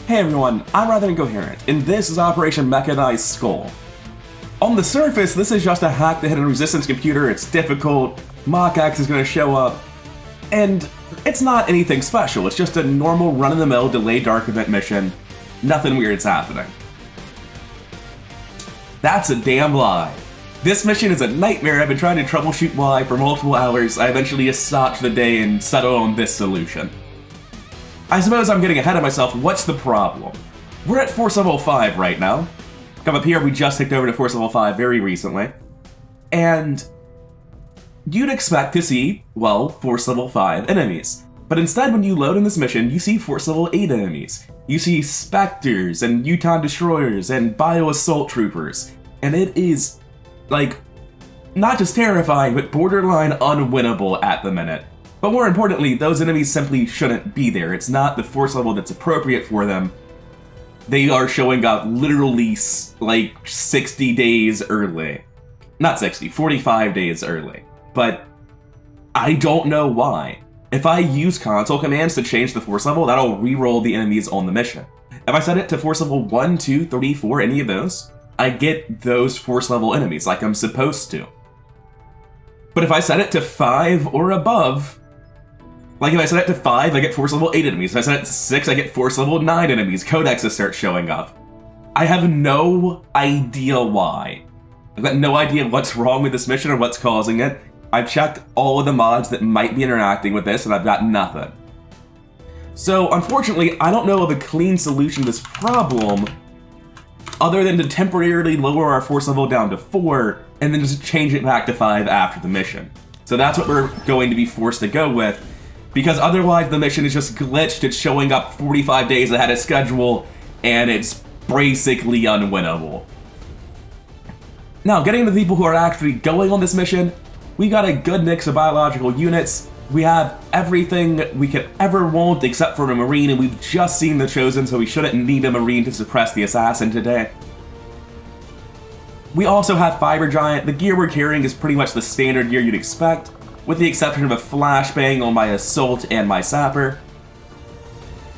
Hey everyone, I'm rather incoherent, and this is Operation Mechanized Skull. On the surface, this is just a hack that hit a resistance computer, it's difficult, MOCX is going to show up, and it's not anything special, it's just a normal run-of-the-mill delayed dark event mission. Nothing weird's happening. That's a damn lie. This mission is a nightmare. I've been trying to troubleshoot why for multiple hours. I eventually just stopped the day and settled on this solution. I suppose I'm getting ahead of myself. What's the problem? We're at Force Level 5 right now. Come up here, we just ticked over to Force Level 5 very recently. And you'd expect to see, well, Force Level 5 enemies. But instead, when you load in this mission, you see Force Level 8 enemies. You see Spectres and Uton Destroyers and Bio Assault Troopers. And it is, like, not just terrifying, but borderline unwinnable at the minute. But more importantly, those enemies simply shouldn't be there. It's not the force level that's appropriate for them. They are showing up literally, like, 60 days early. Not 60, 45 days early. But I don't know why. If I use console commands to change the force level, that'll re-roll the enemies on the mission. If I set it to force level 1, 2, 3, 4, any of those, I get those force level enemies like I'm supposed to. But if I set it to 5 or above, like if I set it to 5, I get force level 8 enemies. If I set it to 6, I get force level 9 enemies. Codexes start showing up. I have no idea why. I've got no idea what's wrong with this mission or what's causing it. I've checked all of the mods that might be interacting with this, and I've got nothing. So, unfortunately, I don't know of a clean solution to this problem, other than to temporarily lower our force level down to 4, and then just change it back to 5 after the mission. So that's what we're going to be forced to go with, because otherwise the mission is just glitched, it's showing up 45 days ahead of schedule, and it's basically unwinnable. Now, getting to the people who are actually going on this mission, we got a good mix of biological units. We have everything we could ever want except for a Marine, and we've just seen the Chosen, so we shouldn't need a Marine to suppress the Assassin today. We also have Fiber Giant. The gear we're carrying is pretty much the standard gear you'd expect, with the exception of a flashbang on my Assault and my Sapper.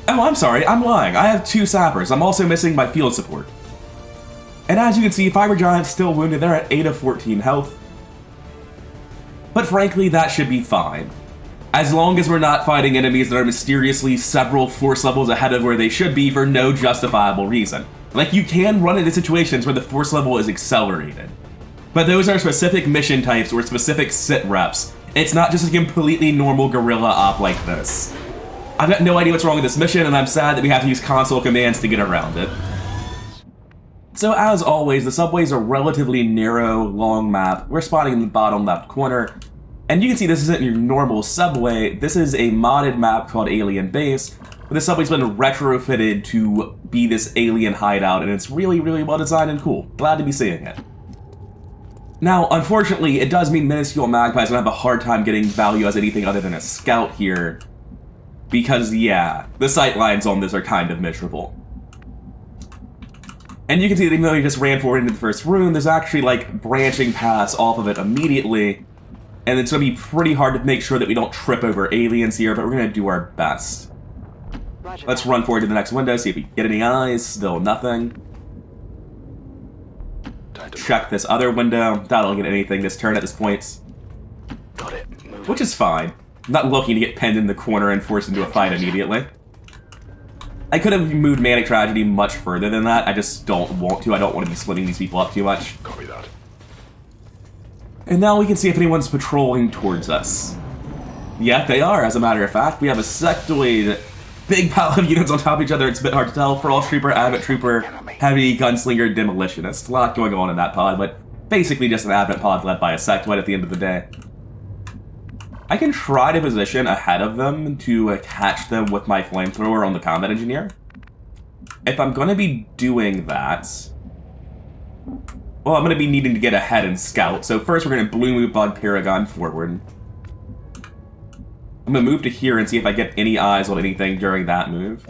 Oh, I'm sorry, I'm lying. I have 2 Sappers. I'm also missing my Field Support. And as you can see, Fiber Giant's still wounded. They're at 8 of 14 health. But frankly, that should be fine. As long as we're not fighting enemies that are mysteriously several force levels ahead of where they should be for no justifiable reason. Like, you can run into situations where the force level is accelerated. But those are specific mission types or specific sit reps. It's not just a completely normal guerrilla op like this. I've got no idea what's wrong with this mission, and I'm sad that we have to use console commands to get around it. So as always, the subway is a relatively narrow, long map. We're spotting in the bottom left corner. And you can see this isn't your normal subway. This is a modded map called Alien Base, where the subway's been retrofitted to be this alien hideout, and it's really, really well designed and cool. Glad to be seeing it. Now, unfortunately, it does mean minuscule magpies will have a hard time getting value as anything other than a scout here. Because, yeah, the sightlines on this are kind of miserable. And you can see that even though he just ran forward into the first room, there's actually, like, branching paths off of it immediately. And it's going to be pretty hard to make sure that we don't trip over aliens here, but we're going to do our best. Let's run forward to the next window, see if we get any eyes. Still nothing. Check this other window. That'll get anything this turn at this point. Got it. Which is fine. I'm not looking to get pinned in the corner and forced into a fight immediately. I could have moved Manic Tragedy much further than that. I just don't want to. I don't want to be splitting these people up too much. Copy that. And now we can see if anyone's patrolling towards us. Yeah, they are, as a matter of fact. We have a sectoid, big pile of units on top of each other. It's a bit hard to tell. Frost Trooper, Advent Trooper, Heavy Gunslinger, Demolitionist. A lot going on in that pod, but basically just an Advent pod led by a sectoid at the end of the day. I can try to position ahead of them to catch them with my flamethrower on the Combat Engineer. If I'm going to be doing that, well, I'm going to be needing to get ahead and scout. So first we're going to Blue Move Bug Paragon forward. I'm going to move to here and see if I get any eyes on anything during that move.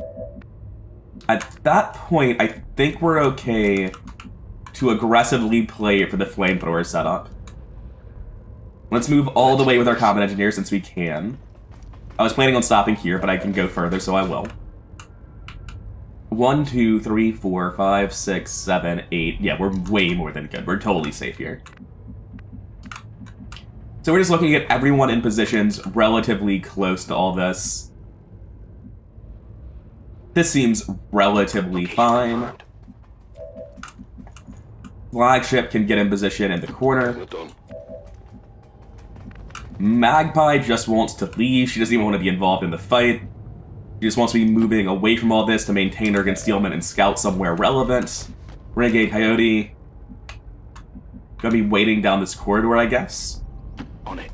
At that point, I think we're okay to aggressively play for the flamethrower setup. Let's move all the way with our Combat Engineer since we can. I was planning on stopping here, but I can go further, so I will. 1, 2, 3, 4, 5, 6, 7, 8. Yeah, we're way more than good. We're totally safe here. So we're just looking at everyone in positions relatively close to all this. This seems relatively fine. Flagship can get in position in the corner. Magpie just wants to leave. She doesn't even want to be involved in the fight. She just wants to be moving away from all this to maintain her concealment and scout somewhere relevant. Renegade Coyote gonna be waiting down this corridor, I guess. On it.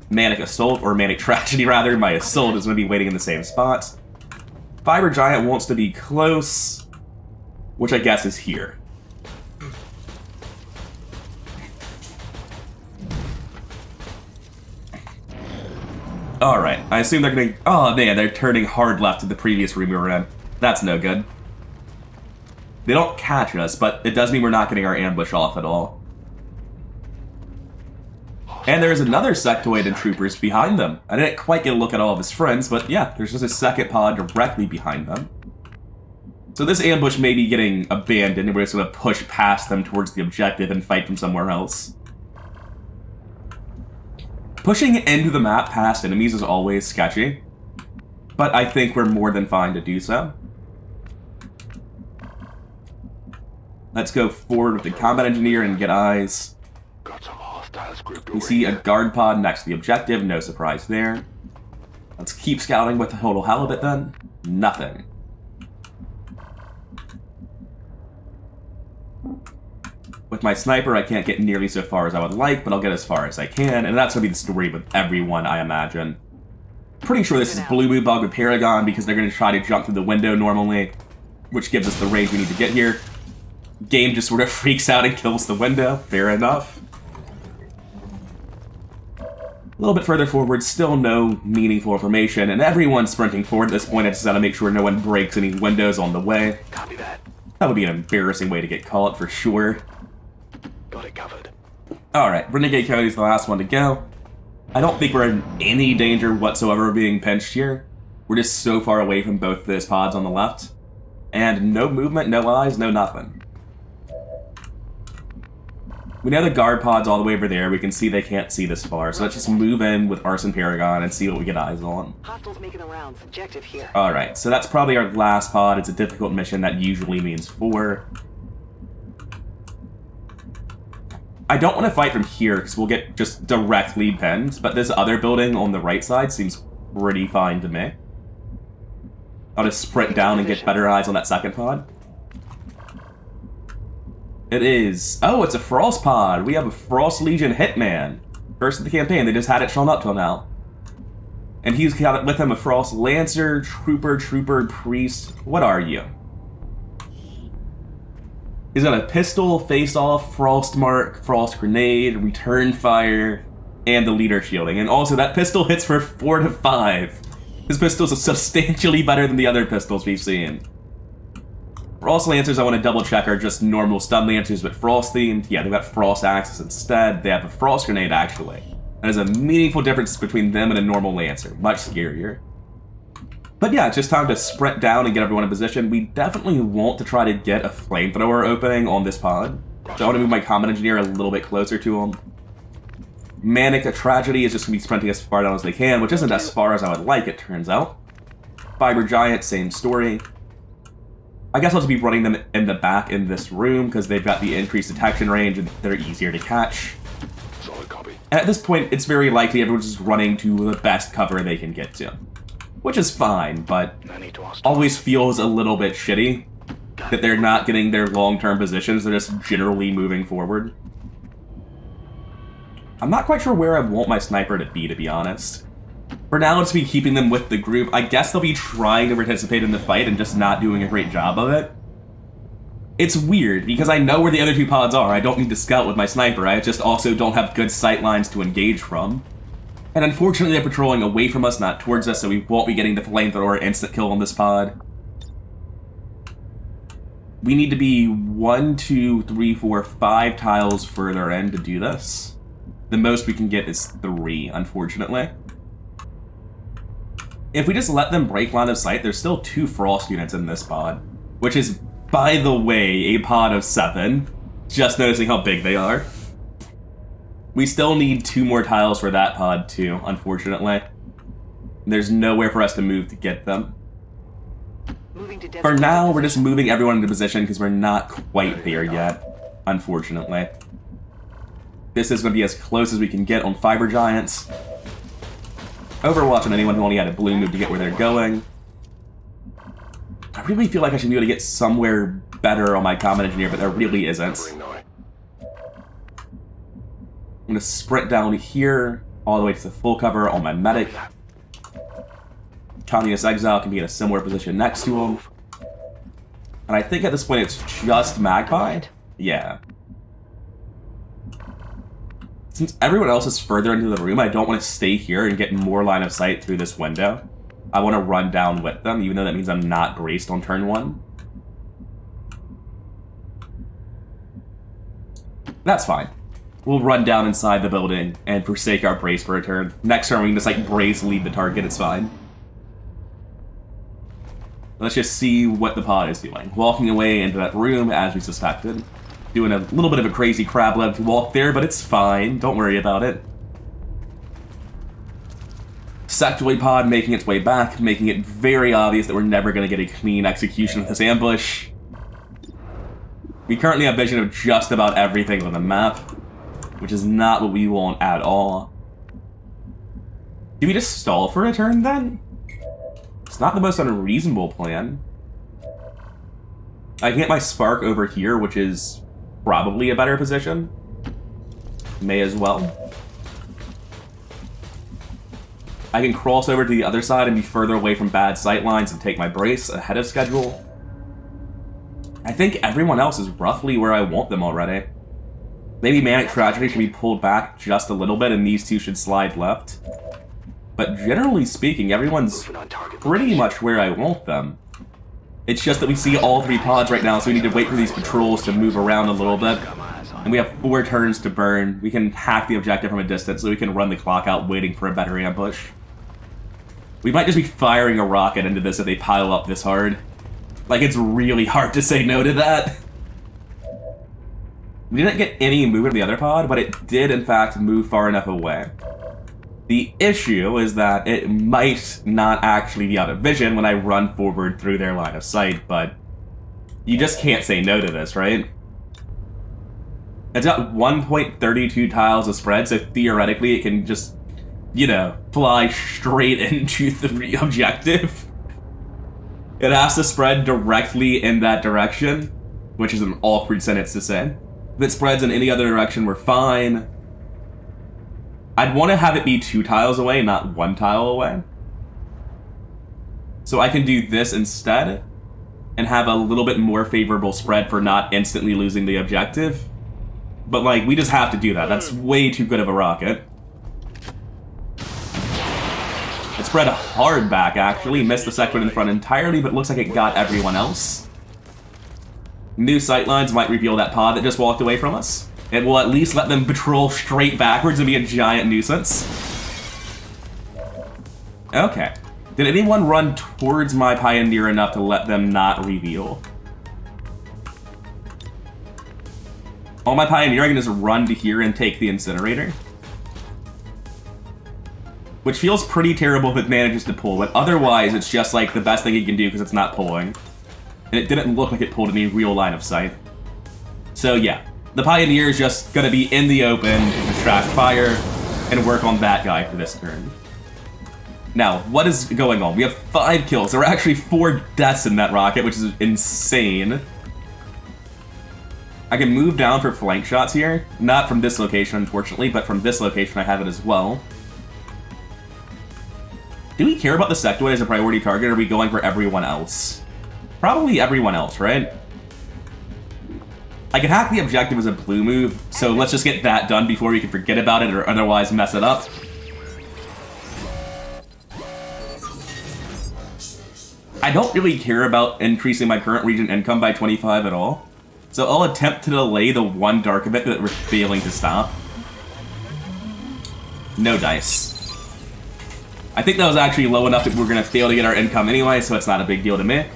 Manic Assault, or Manic Tragedy rather, my Assault is gonna be waiting in the same spot. Fiber Giant wants to be close, which I guess is here. Alright, I assume they're gonna... Oh man, they're turning hard left to the previous room we were in. That's no good. They don't catch us, but it does mean we're not getting our ambush off at all. And there's another sectoid and troopers behind them. I didn't quite get a look at all of his friends, but yeah, there's just a second pod directly behind them. So this ambush may be getting abandoned, and we're just gonna push past them towards the objective and fight from somewhere else. Pushing into the map past enemies is always sketchy, but I think we're more than fine to do so. Let's go forward with the combat engineer and get eyes. We see a guard pod next to the objective, no surprise there. Let's keep scouting with the total halibut then. Nothing. With my sniper, I can't get nearly so far as I would like, but I'll get as far as I can, and that's going to be the story with everyone, I imagine. Pretty sure this is Blue Moon Bug with Paragon, because they're going to try to jump through the window normally, which gives us the range we need to get here. Game just sort of freaks out and kills the window. Fair enough. A little bit further forward, still no meaningful information, and everyone's sprinting forward at this point. I just gotta make sure no one breaks any windows on the way. Copy that. That would be an embarrassing way to get caught, for sure. Got it covered. Alright, Renegade Coyote's the last one to go. I don't think we're in any danger whatsoever of being pinched here. We're just so far away from both those pods on the left. And no movement, no eyes, no nothing. We know the guard pod's all the way over there. We can see they can't see this far, so let's just move in with Arson Paragon and see what we get eyes on. Hostiles making the rounds. Objective here. Alright, so that's probably our last pod. It's a difficult mission. That usually means 4. I don't want to fight from here, because we'll get just directly pinned, but this other building on the right side seems pretty fine to me. I'll just sprint down and get better eyes on that second pod. It is... Oh, it's a Frost pod! We have a Frost Legion Hitman. First of the campaign, they just had it shown up till now. And he's got with him a Frost Lancer, Trooper, Priest. What are you? He's got a pistol, face-off, Frost Mark, Frost Grenade, Return Fire, and the Leader Shielding. And also, that pistol hits for 4 to 5. His pistols are substantially better than the other pistols we've seen. Frost Lancers, I want to double-check, are just normal stun Lancers, but Frost-themed. Yeah, they've got Frost Axes instead. They have a Frost Grenade, actually. There's a meaningful difference between them and a normal Lancer. Much scarier. But yeah, it's just time to sprint down and get everyone in position. We definitely want to try to get a flamethrower opening on this pod. So I want to move my Combat Engineer a little bit closer to him. Manic Tragedy is just going to be sprinting as far down as they can, which isn't as far as I would like, it turns out. Fiber Giant, same story. I guess I'll just be running them in the back in this room, because they've got the increased detection range and they're easier to catch. Solid copy. And at this point, it's very likely everyone's just running to the best cover they can get to. Which is fine, but always feels a little bit shitty that they're not getting their long-term positions, they're just generally moving forward. I'm not quite sure where I want my sniper to be honest. For now, let's be keeping them with the group. I guess they'll be trying to participate in the fight and just not doing a great job of it. It's weird, because I know where the other 2 pods are. I don't need to scout with my sniper. I just also don't have good sight lines to engage from. And unfortunately, they're patrolling away from us, not towards us, so we won't be getting the flamethrower instant kill on this pod. We need to be 1, 2, 3, 4, 5 tiles further in to do this. The most we can get is 3, unfortunately. If we just let them break line of sight, there's still 2 frost units in this pod, which is, by the way, a pod of 7. Just noticing how big they are. We still need 2 more tiles for that pod too, unfortunately. There's nowhere for us to move to get them. For now, we're just moving everyone into position because we're not quite there yet, unfortunately. This is going to be as close as we can get on Fiber Giants. Overwatch on anyone who only had a blue move to get where they're going. I really feel like I should be able to get somewhere better on my Combat Engineer, but there really isn't. I'm going to sprint down here, all the way to the full cover on my Medic. Communist Exile can be in a similar position next to him. And I think at this point it's just Magpie. Yeah. Since everyone else is further into the room, I don't want to stay here and get more line of sight through this window. I want to run down with them, even though that means I'm not braced on turn 1. That's fine. We'll run down inside the building and forsake our brace for a turn. Next turn we can just like brace lead the target, it's fine. Let's just see what the pod is doing. Walking away into that room as we suspected. Doing a little bit of a crazy crab leg to walk there, but it's fine. Don't worry about it. Sectoid pod making its way back, making it very obvious that we're never going to get a clean execution of this ambush. We currently have vision of just about everything on the map, which is not what we want at all. Do we just stall for a turn then? It's not the most unreasonable plan. I can get my Spark over here, which is probably a better position. May as well. I can cross over to the other side and be further away from bad sight lines and take my brace ahead of schedule. I think everyone else is roughly where I want them already. Maybe Manic Tragedy should be pulled back just a little bit and these 2 should slide left. But generally speaking, everyone's pretty much where I want them. It's just that we see all 3 pods right now, so we need to wait for these patrols to move around a little bit. And we have 4 turns to burn. We can hack the objective from a distance, so we can run the clock out waiting for a better ambush. We might just be firing a rocket into this if they pile up this hard. Like, it's really hard to say no to that. We didn't get any movement of the other pod, but it did, in fact, move far enough away. The issue is that it might not actually be out of vision when I run forward through their line of sight, but you just can't say no to this, right? It's got 1.32 tiles of spread, so theoretically it can just, you know, fly straight into the objective. It has to spread directly in that direction, which is an awkward sentence to say. If it spreads in any other direction, we're fine. I'd want to have it be 2 tiles away, not 1 tile away. So I can do this instead, and have a little bit more favorable spread for not instantly losing the objective. But, like, we just have to do that. That's way too good of a rocket. It spread hard back, actually. Missed the sector in front entirely, but looks like it got everyone else. New sightlines might reveal that pod that just walked away from us. It will at least let them patrol straight backwards and be a giant nuisance. Okay. Did anyone run towards my Pioneer enough to let them not reveal? On my Pioneer, I can just run to here and take the incinerator. Which feels pretty terrible if it manages to pull, but otherwise it's just like the best thing you can do because it's not pulling. And it didn't look like it pulled any real line of sight. So yeah, the Pioneer is just going to be in the open, distract fire, and work on that guy for this turn. Now, what is going on? We have 5 kills. There are actually 4 deaths in that rocket, which is insane. I can move down for flank shots here. Not from this location, unfortunately, but from this location I have it as well. Do we care about the sectoid as a priority target, or are we going for everyone else? Probably everyone else, right? I can hack the objective as a blue move, so let's just get that done before we can forget about it or otherwise mess it up. I don't really care about increasing my current region income by 25 at all, so I'll attempt to delay the 1 dark event that we're failing to stop. No dice. I think that was actually low enough that we're going to fail to get our income anyway, so it's not a big deal to me.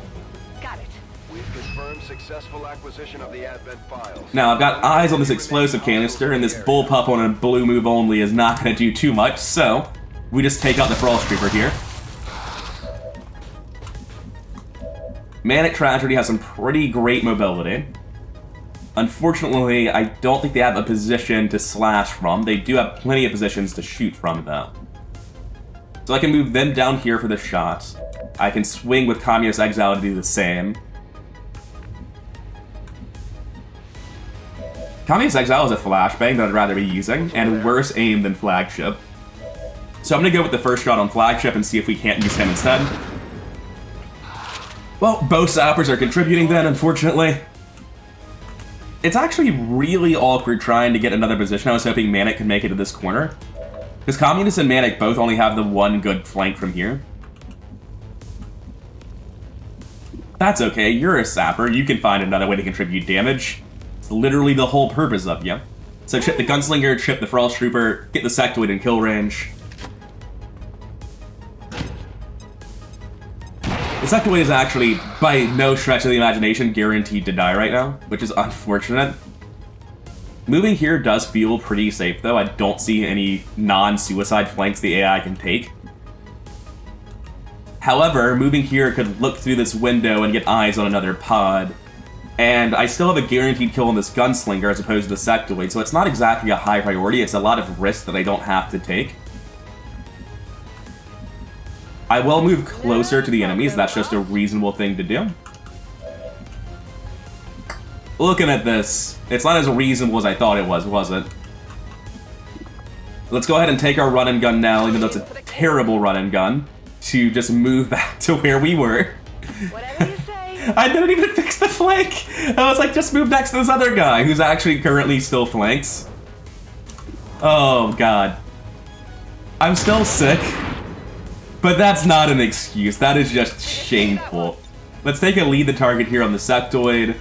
Got it. We've confirmed successful acquisition of the Advent files. Now, I've got eyes on this explosive canister, and this bullpup on a blue move only is not going to do too much, so we just take out the Frost Trooper here. Manic Tragedy has some pretty great mobility. Unfortunately, I don't think they have a position to slash from. They do have plenty of positions to shoot from, though. So I can move them down here for the shot. I can swing with Communist Exile to do the same. Communist Exile is a flashbang that I'd rather be using, and worse aim than Flagship. So I'm going to go with the first shot on Flagship and see if we can't use him instead. Well, both sappers are contributing then, unfortunately. It's actually really awkward trying to get another position. I was hoping Manic could make it to this corner. Because Communist and Manic both only have the one good flank from here. That's okay, you're a sapper. You can find another way to contribute damage. It's literally the whole purpose of you. So chip the Gunslinger, chip the Frost Trooper, get the Sectoid in kill range. The Sectoid is actually, by no stretch of the imagination, guaranteed to die right now, which is unfortunate. Moving here does feel pretty safe, though. I don't see any non-suicide flanks the AI can take. However, moving here could look through this window and get eyes on another pod. And I still have a guaranteed kill on this Gunslinger as opposed to the Sectoid, so it's not exactly a high priority. It's a lot of risk that I don't have to take. I will move closer to the enemies. That's just a reasonable thing to do. Looking at this, it's not as reasonable as I thought it was it? Let's go ahead and take our run and gun now, even though it's a terrible run and gun, to just move back to where we were. Whatever you say. I didn't even fix the flank! I was like, just move next to this other guy, who's actually currently still flanks. Oh, God. I'm still sick. But that's not an excuse. That is just shameful. Let's take a lead the target here on the Sectoid.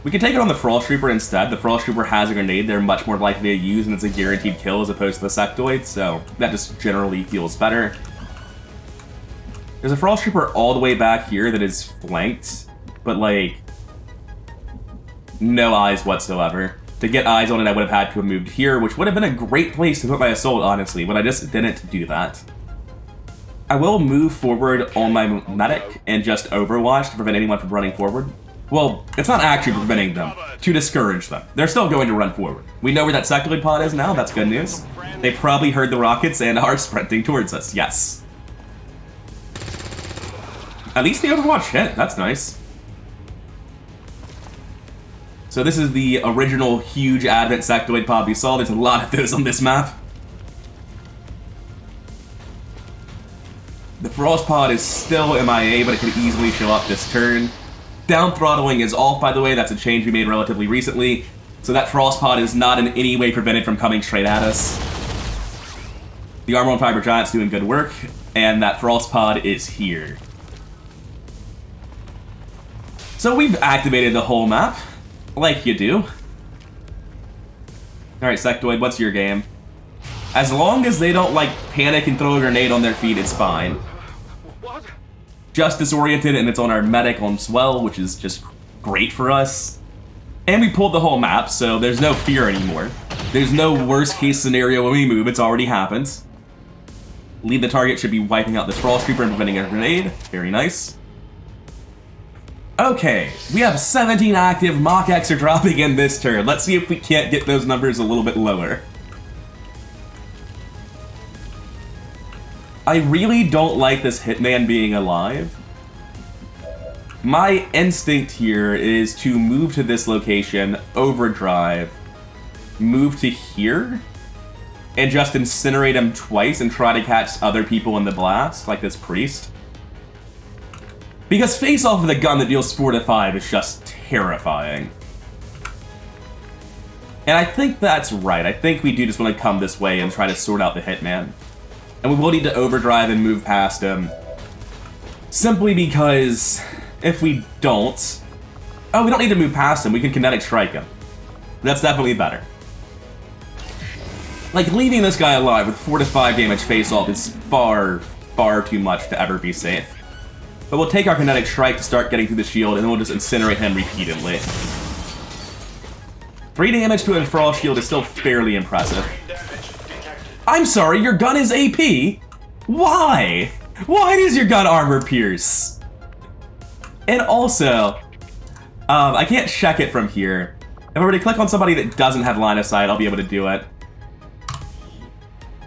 We can take it on the Frost Trooper instead. The Frost Trooper has a grenade they're much more likely to use, and it's a guaranteed kill as opposed to the Sectoid, so that just generally feels better. There's a Frost Trooper all the way back here that is flanked, but like, no eyes whatsoever. To get eyes on it, I would have had to have moved here, which would have been a great place to put my assault, honestly, but I just didn't do that. I will move forward on my medic and just overwatch to prevent anyone from running forward. Well, it's not actually preventing them, to discourage them. They're still going to run forward. We know where that Sectoid pod is now, that's good news. They probably heard the rockets and are sprinting towards us, yes. At least the overwatch hit, that's nice. So this is the original huge Advent Sectoid pod we saw. There's a lot of those on this map. The Frost pod is still MIA, but it could easily show up this turn. Down throttling is off, by the way. That's a change we made relatively recently. So that Frost pod is not in any way prevented from coming straight at us. The Armor and Fiber Giant's doing good work, and that Frost pod is here. So we've activated the whole map, like you do. Alright, Sectoid, what's your game? As long as they don't, like, panic and throw a grenade on their feet, it's fine. What? Just disoriented, and it's on our medic on Swell, which is just great for us. And we pulled the whole map, so there's no fear anymore. There's no worst case scenario when we move, it's already happened. Lead the target should be wiping out the Frost Trooper and preventing a grenade. Very nice. Okay, we have 17 active. MOCX are dropping in this turn. Let's see if we can't get those numbers a little bit lower. I really don't like this Hitman being alive. My instinct here is to move to this location, overdrive, move to here, and just incinerate him twice and try to catch other people in the blast, like this priest. Because face off with a gun that deals 4 to 5 is just terrifying. And I think that's right. I think we do just want to come this way and try to sort out the Hitman. And we will need to overdrive and move past him. Simply because if we don't... Oh, we don't need to move past him. We can kinetic strike him. That's definitely better. Like, leaving this guy alive with 4 to 5 damage face-off is far, far too much to ever be safe. But we'll take our Kinetic Strike to start getting through the shield, and then we'll just incinerate him repeatedly. 3 damage to a Frost Shield is still fairly impressive. I'm sorry, your gun is AP? Why? Why does your gun armor pierce? And also, I can't check it from here. If I were to click on somebody that doesn't have line of sight, I'll be able to do it.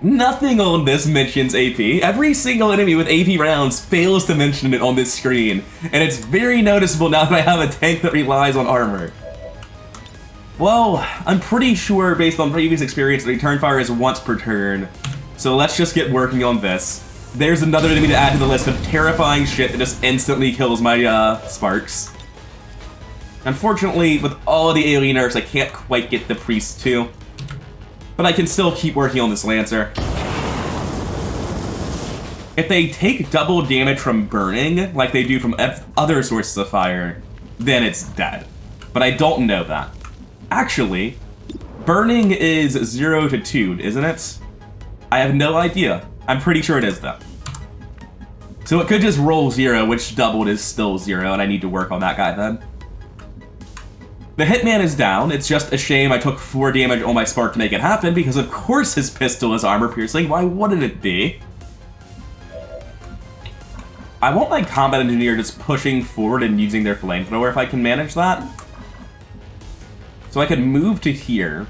Nothing on this mentions AP. Every single enemy with AP rounds fails to mention it on this screen, and it's very noticeable now that I have a tank that relies on armor. Well, I'm pretty sure, based on previous experience, that return fire is once per turn, so let's just get working on this. There's another enemy to add to the list of terrifying shit that just instantly kills my sparks. Unfortunately, with all of the alien nerfs, I can't quite get the priest too. But I can still keep working on this Lancer. If they take double damage from burning, like they do from other sources of fire, then it's dead. But I don't know that. Actually, burning is 0 to 2, isn't it? I have no idea. I'm pretty sure it is, though. So it could just roll 0, which doubled is still 0, and I need to work on that guy then. The Hitman is down. It's just a shame I took 4 damage on my spark to make it happen, because of course his pistol is armor-piercing. Why wouldn't it be? I want my combat engineer just pushing forward and using their flamethrower if I can manage that. So I could move to here.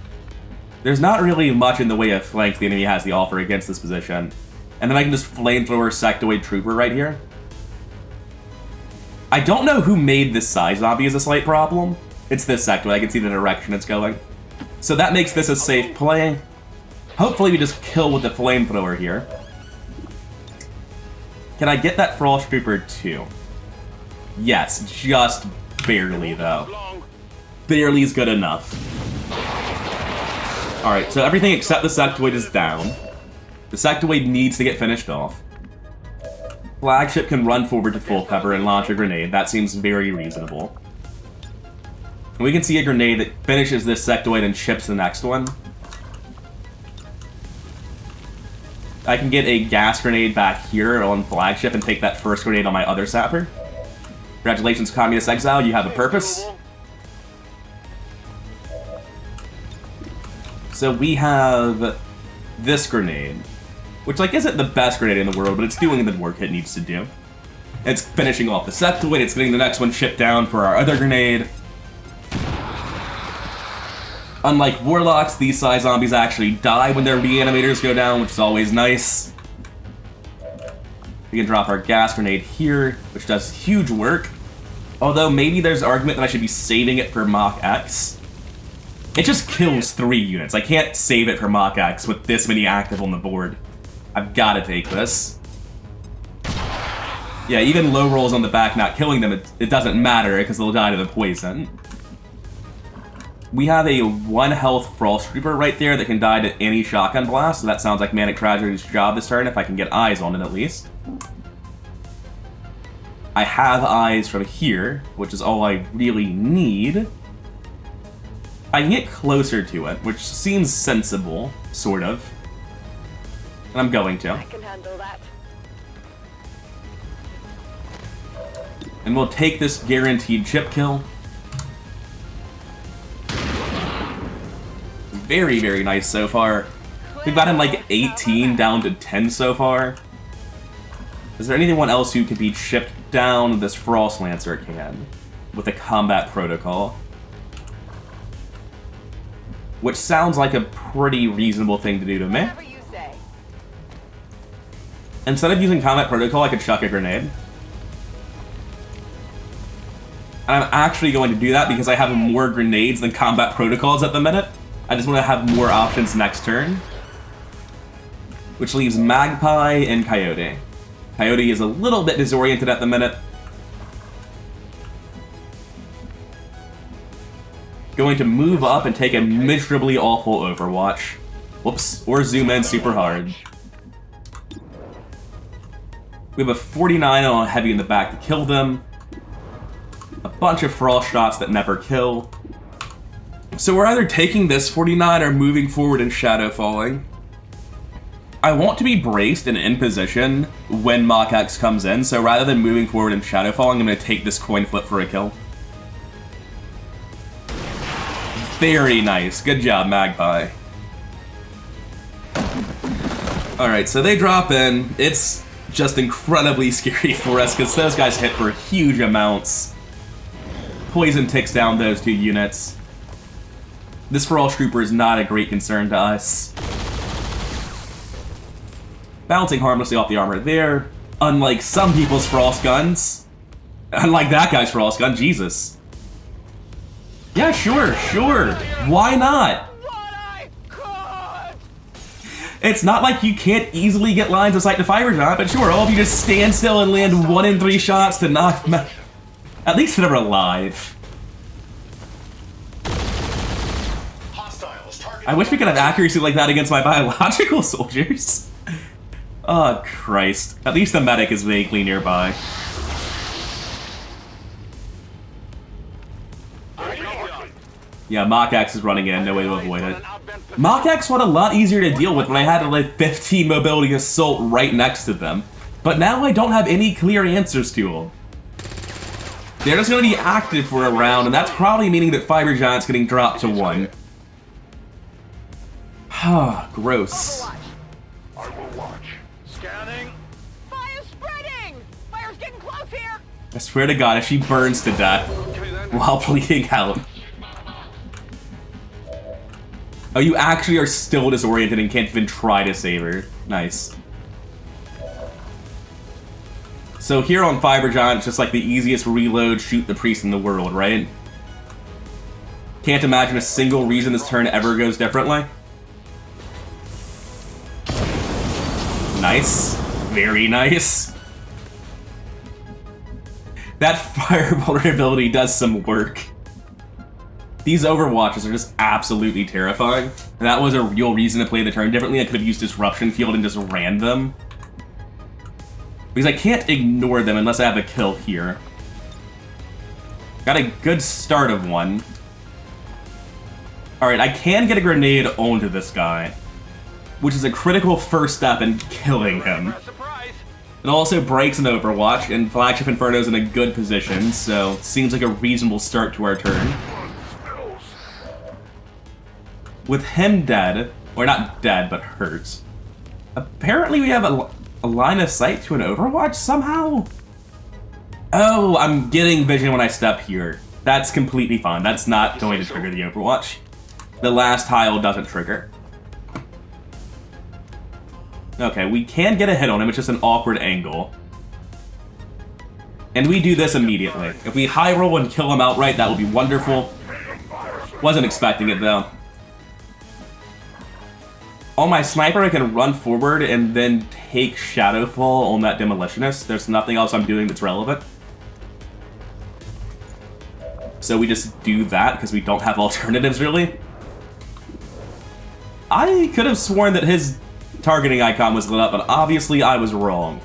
There's not really much in the way of flanks the enemy has to offer against this position. And then I can just flamethrower Sectoid Trooper right here. I don't know who made this size zombie as a slight problem. It's this sectoid, I can see the direction it's going. So that makes this a safe play. Hopefully we just kill with the flamethrower here. Can I get that Frost Trooper too? Yes, just barely though. Barely is good enough. Alright, so everything except the sectoid is down. The sectoid needs to get finished off. Flagship can run forward to full cover and launch a grenade. That seems very reasonable. And we can see a grenade that finishes this sectoid and chips the next one. I can get a gas grenade back here on Flagship and take that first grenade on my other sapper. Congratulations, Communist Exile, you have a purpose. So we have this grenade, which like isn't the best grenade in the world, but it's doing the work it needs to do. It's finishing off the sectoid, it's getting the next one chipped down for our other grenade. Unlike Warlocks, these size zombies actually die when their reanimators go down, which is always nice. We can drop our gas grenade here, which does huge work. Although maybe there's an argument that I should be saving it for MOCX. It just kills 3 units. I can't save it for MOCX with this many active on the board. I've got to take this. Yeah, even low rolls on the back not killing them, it doesn't matter because they'll die to the poison. We have a 1 health Frost Trooper right there that can die to any shotgun blast, so that sounds like Manic Tragedy's job this turn if I can get eyes on it at least. I have eyes from here, which is all I really need. I can get closer to it, which seems sensible, sort of. And I'm going to. I can handle that. And we'll take this guaranteed chip kill. Very, very nice so far. We've gotten like 18 down to 10 so far. Is there anyone else who could be chipped down? This Frost Lancer can, with a combat protocol. Which sounds like a pretty reasonable thing to do to me. Whatever you say. Instead of using combat protocol, I could chuck a grenade. And I'm actually going to do that because I have more grenades than combat protocols at the minute. I just want to have more options next turn. Which leaves Magpie and Coyote. Coyote is a little bit disoriented at the minute. Going to move up and take a miserably awful Overwatch. Whoops, or zoom in super hard. We have a 49 on a heavy in the back to kill them. A bunch of frost shots that never kill. So we're either taking this 49 or moving forward and shadow falling. I want to be braced and in position when MOCX comes in, so rather than moving forward and shadow falling, I'm going to take this coin flip for a kill. Very nice. Good job, Magpie. Alright, so they drop in. It's just incredibly scary for us because those guys hit for huge amounts. Poison takes down those 2 units. This Frost Trooper is not a great concern to us. Bouncing harmlessly off the armor there. Unlike some people's Frost Guns. Unlike that guy's Frost Gun, Jesus. Yeah, sure. Why not? It's not like you can't easily get lines of sight to Fiber Giant, but sure, all of you just stand still and land 1 in 3 shots to knock them out. At least they're alive. I wish we could have accuracy like that against my biological soldiers. Oh, Christ. At least the medic is vaguely nearby. Yeah, MOCX is running in, no way to avoid it. MOCX was a lot easier to deal with when I had a like 15 mobility assault right next to them. But now I don't have any clear answers to them. They're just going to be active for a round, and that's probably meaning that Fiber Giant's getting dropped to 1. Gross. I will watch. Scanning. Fire's spreading! Fire's getting close here! I swear to God, if she burns to death while bleeding out. Oh, you actually are still disoriented and can't even try to save her. Nice. So here on Fiber Giant, it's just like the easiest reload, shoot the priest in the world, right? Can't imagine a single reason this turn ever goes differently. Nice. Very nice. That fire vulnerability does some work. These Overwatches are just absolutely terrifying. And that was a real reason to play the turn differently. I could have used Disruption Field and just ran them. Because I can't ignore them unless I have a kill here. Got a good start of one. Alright, I can get a grenade onto this guy, which is a critical first step in killing him. It also breaks an Overwatch, and Flagship Inferno's in a good position, so seems like a reasonable start to our turn. With him dead, or not dead, but hurt, apparently we have a line of sight to an Overwatch somehow? Oh, I'm getting vision when I step here. That's completely fine. That's not going to trigger the Overwatch. The last tile doesn't trigger. Okay, we can get a hit on him, it's just an awkward angle. And we do this immediately. If we high roll and kill him outright, that would be wonderful. Wasn't expecting it though. On my sniper, I can run forward and then take Shadowfall on that Demolitionist. There's nothing else I'm doing that's relevant. So we just do that because we don't have alternatives, really. I could have sworn that his targeting icon was lit up, but obviously I was wrong.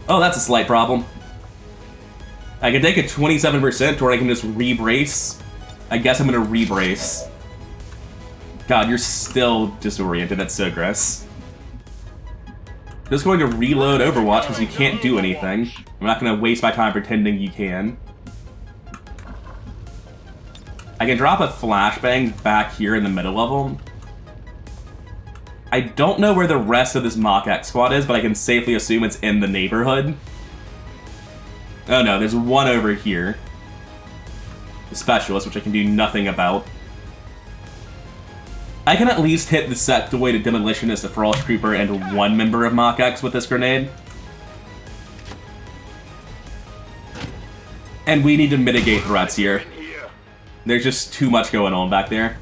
Oh, that's a slight problem. I can take a 27%, or I can just re-brace. I guess I'm gonna re-brace. God, you're still disoriented. That's so gross. Just going to reload Overwatch because you can't do anything. I'm not going to waste my time pretending you can. I can drop a flashbang back here in the middle of them. I don't know where the rest of this MOCX squad is, but I can safely assume it's in the neighborhood. Oh no, there's one over here. The Specialist, which I can do nothing about. I can at least hit the Sectoid, a Demolitionist, a Frost Trooper, and one member of MOCX with this grenade. And we need to mitigate threats here. There's just too much going on back there.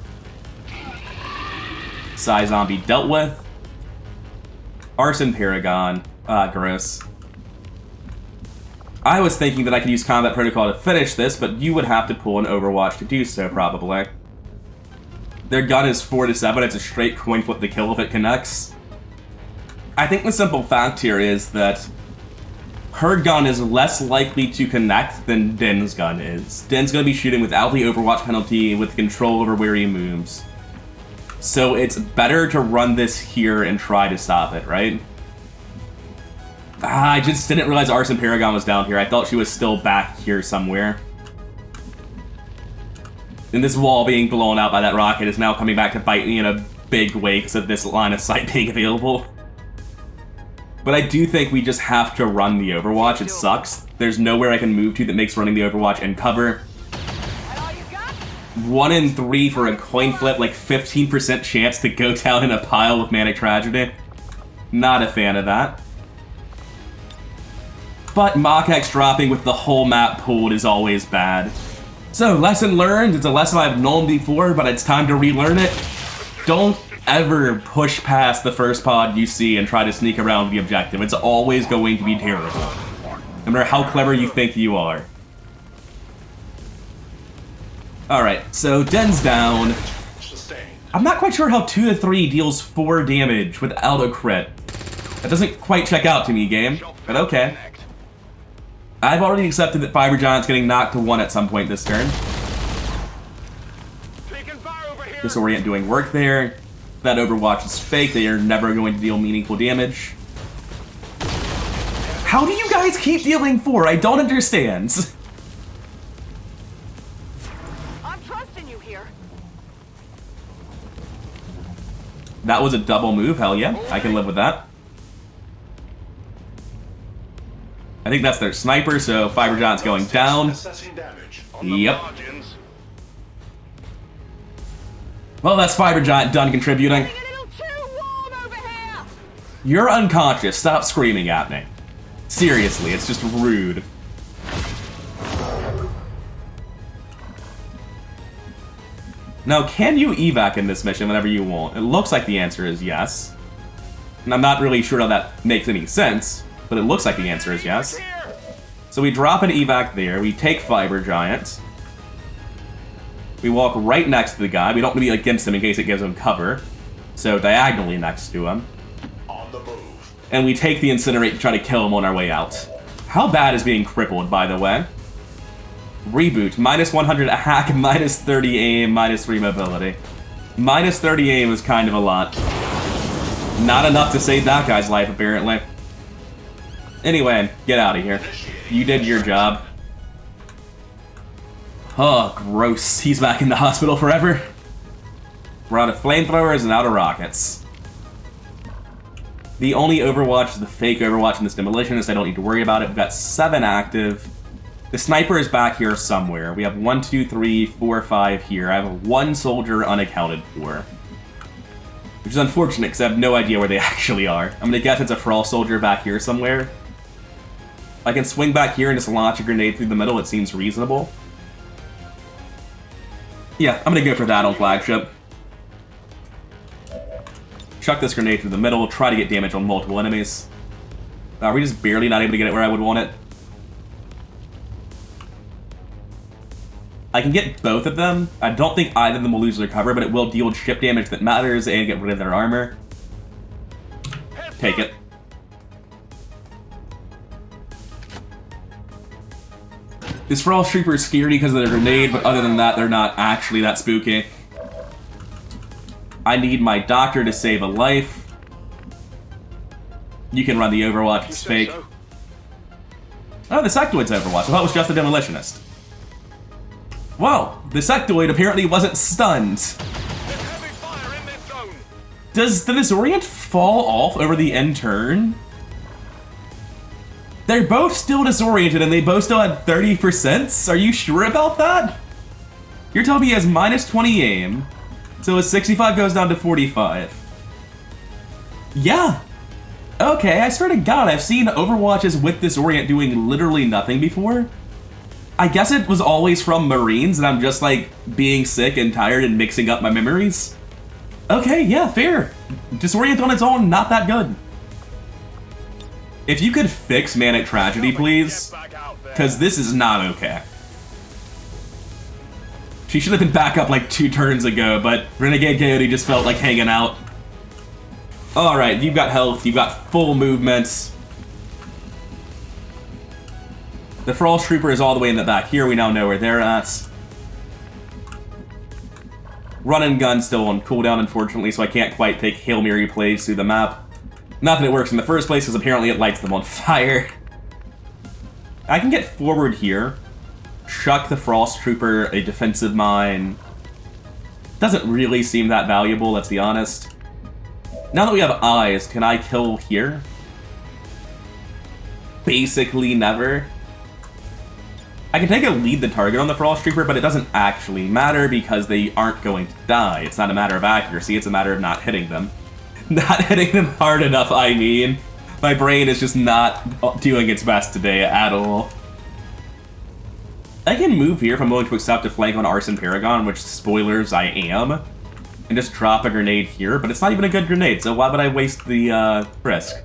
Psy Zombie dealt with. Arson Paragon. Ah, gross. I was thinking that I could use Combat Protocol to finish this, but you would have to pull an Overwatch to do so, probably. Their gun is 4-7, it's a straight coin flip to kill if it connects. I think the simple fact here is that her gun is less likely to connect than Din's gun is. Din's going to be shooting without the Overwatch penalty with control over where he moves. So it's better to run this here and try to stop it, right? I just didn't realize Arson Paragon was down here. I thought she was still back here somewhere. And this wall being blown out by that rocket is now coming back to bite me in a big way because of this line of sight being available. But I do think we just have to run the Overwatch. It sucks. There's nowhere I can move to that makes running the Overwatch and cover. 1 in 3 for a coin flip, like 15% chance to go down in a pile with Manic Tragedy. Not a fan of that. But MOCX dropping with the whole map pulled is always bad. So, lesson learned. It's a lesson I've known before, but it's time to relearn it. Don't ever push past the first pod you see and try to sneak around the objective. It's always going to be terrible, no matter how clever you think you are. Alright, so Den's down. I'm not quite sure how 2 to 3 deals 4 damage without a crit. That doesn't quite check out to me, game, but okay. I've already accepted that Fiber Giant's getting knocked to 1 at some point this turn. Disorient doing work there. That Overwatch is fake. They are never going to deal meaningful damage. How do you guys keep dealing 4? I don't understand. I'm trusting you here. That was a double move. Hell yeah. I can live with that. I think that's their sniper, so Fiber Giant's going down. Yep. Well, that's Fiber Giant done contributing. You're unconscious. Stop screaming at me. Seriously, it's just rude. Now, can you evac in this mission whenever you want? It looks like the answer is yes. And I'm not really sure how that makes any sense, but it looks like the answer is yes. So we drop an evac there. We take Fiber Giant. We walk right next to the guy. We don't want to be against him in case it gives him cover. So diagonally next to him. On the move. And we take the Incinerate to try to kill him on our way out. How bad is being crippled, by the way? Reboot. Minus 100 a hack, minus 30 aim, minus 3 mobility. Minus 30 aim is kind of a lot. Not enough to save that guy's life, apparently. Anyway, get out of here. You did your job. Oh, gross. He's back in the hospital forever. We're out of flamethrowers and out of rockets. The only Overwatch is the fake Overwatch in this Demolitionist. I don't need to worry about it. We've got 7 active. The sniper is back here somewhere. We have 1, 2, 3, 4, 5 here. I have 1 soldier unaccounted for. Which is unfortunate because I have no idea where they actually are. I'm gonna guess it's a Frost soldier back here somewhere. I can swing back here and just launch a grenade through the middle. It seems reasonable. Yeah, I'm gonna go for that on flagship. Chuck this grenade through the middle, try to get damage on multiple enemies. Are we just barely not able to get it where I would want it? I can get both of them. I don't think either of them will lose their cover, but it will deal ship damage that matters and get rid of their armor. Take it. This Frost Trooper is scary because of their grenade, but other than that, they're not actually that spooky. I need my doctor to save a life. You can run the Overwatch, it's fake. Oh, the Sectoid's Overwatch. I thought it was just the Demolitionist. Whoa, the Sectoid apparently wasn't stunned. Does the Disorient fall off over the end turn? They're both still disoriented and they both still had 30%? Are you sure about that? You're telling me he has minus 20 aim, so his 65 goes down to 45. Yeah. Okay, I swear to God, I've seen Overwatches with Disorient doing literally nothing before. I guess it was always from Marines and I'm just like being sick and tired and mixing up my memories. Okay, yeah, fair. Disorient on its own, not that good. If you could fix Manic Tragedy, please, because this is not okay. She should have been back up like 2 turns ago, but Renegade Coyote just felt like hanging out. Alright, you've got health, you've got full movements. The Frost Trooper is all the way in the back here. We now know where they're at. Run and gun still on cooldown, unfortunately, so I can't quite take Hail Mary plays through the map. Not that it works in the first place, because apparently it lights them on fire. I can get forward here, chuck the Frost Trooper a defensive mine. Doesn't really seem that valuable, let's be honest. Now that we have eyes, can I kill here? Basically never. I can take a lead the target on the Frost Trooper, but it doesn't actually matter because they aren't going to die. It's not a matter of accuracy, it's a matter of not hitting them. Not hitting them hard enough, I mean. My brain is just not doing its best today at all. I can move here if I'm willing to accept a flank on Arson Paragon, which, spoilers, I am. And just drop a grenade here, but it's not even a good grenade, so why would I waste the risk?